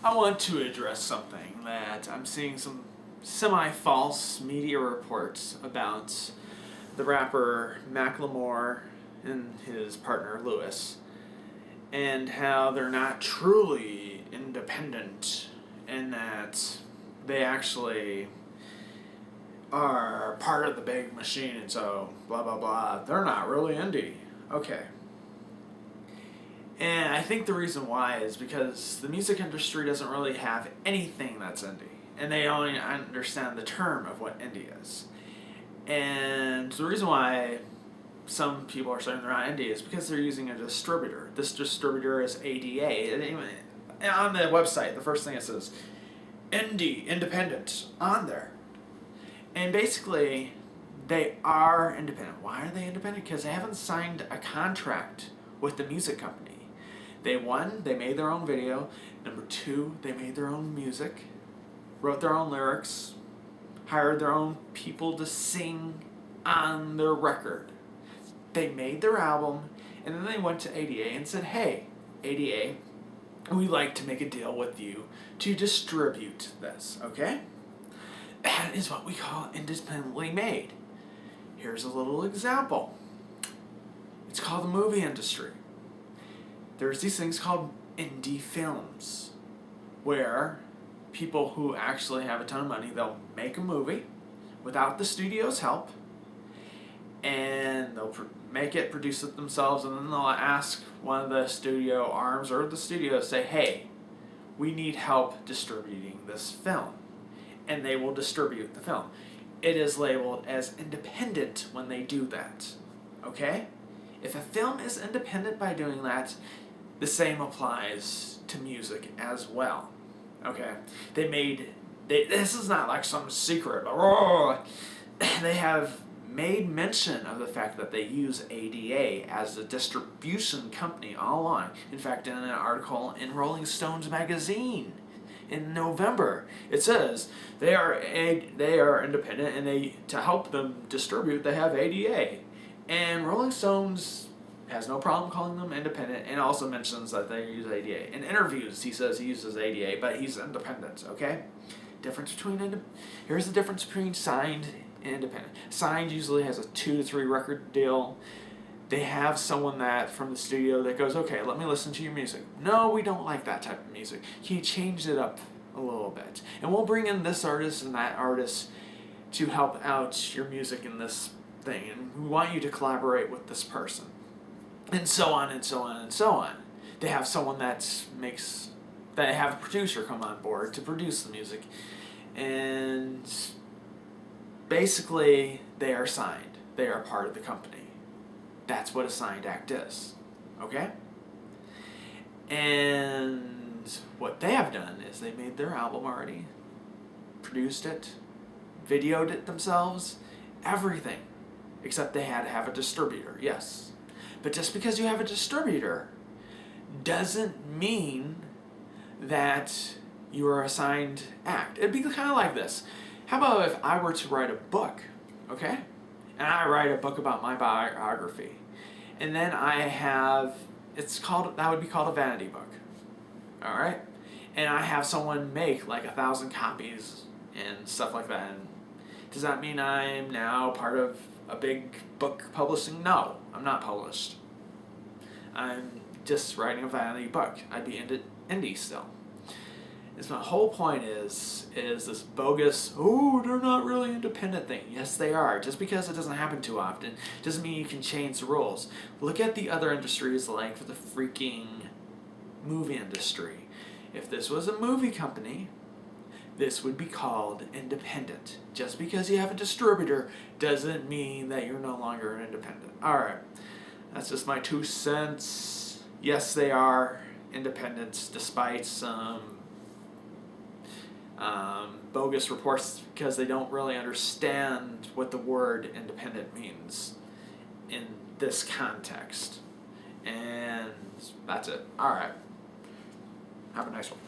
I want to address something that I'm seeing some semi-false media reports about the rapper Macklemore and his partner Lewis, and how they're not truly independent, and that they actually are part of the big machine, and so blah blah blah. They're not really indie. Okay. And I think the reason why is because the music industry doesn't really have anything that's indie. And they only understand the term of what indie is. And the reason why some people are saying they're not indie is because they're using a distributor. This distributor is ADA. And on the website, the first thing it says, indie, independent, on there. And basically, they are independent. Why are they independent? Because they haven't signed a contract with the music company. They made their own video. Number two, they made their own music, wrote their own lyrics, hired their own people to sing on their record. They made their album, and then they went to ADA and said, hey, ADA, we'd like to make a deal with you to distribute this, okay? That is what we call independently made. Here's a little example. It's called the movie industry. There's these things called indie films, where people who actually have a ton of money, they'll make a movie without the studio's help, and they'll make it, produce it themselves, and then they'll ask one of the studio arms or the studio to say, hey, we need help distributing this film. And they will distribute the film. It is labeled as independent when they do that. Okay? If a film is independent by doing that, the same applies to music as well. Okay? This is not like some secret. They have made mention of the fact that they use ADA as a distribution company all along. In fact, in an article in Rolling Stones magazine in November, it says they are independent, and to help them distribute, they have ADA. And Rolling Stones has no problem calling them independent, and also mentions that they use ADA. In interviews, he says he uses ADA, but he's independent, okay? Here's the difference between signed and independent. Signed usually has a 2 to 3 record deal. They have someone from the studio that goes, okay, let me listen to your music. No, we don't like that type of music. He changed it up a little bit. And we'll bring in this artist and that artist to help out your music in this thing. And we want you to collaborate with this person. And so on and so on and so on. They have someone they have a producer come on board to produce the music. And basically, they are signed. They are part of the company. That's what a signed act is. Okay? And what they have done is they made their album already, produced it, videoed it themselves, everything. Except they had to have a distributor, yes. But just because you have a distributor doesn't mean that you are a signed act. It'd be kind of like this. How about if I were to write a book, okay? And I write a book about my biography. And then that would be called a vanity book. All right? And I have someone make like 1,000 copies and stuff like that. And does that mean I'm now part of a big book publishing? No, I'm not published. I'm just writing a vanity book. I'd be indie still. My whole point is this bogus, they're not really independent thing. Yes, they are. Just because it doesn't happen too often doesn't mean you can change the rules. Look at the other industries, like for the freaking movie industry. If this was a movie company, this would be called independent. Just because you have a distributor doesn't mean that you're no longer an independent. Alright, that's just my 2 cents. Yes, they are independent, despite some bogus reports, because they don't really understand what the word independent means in this context. And that's it. Alright. Have a nice one.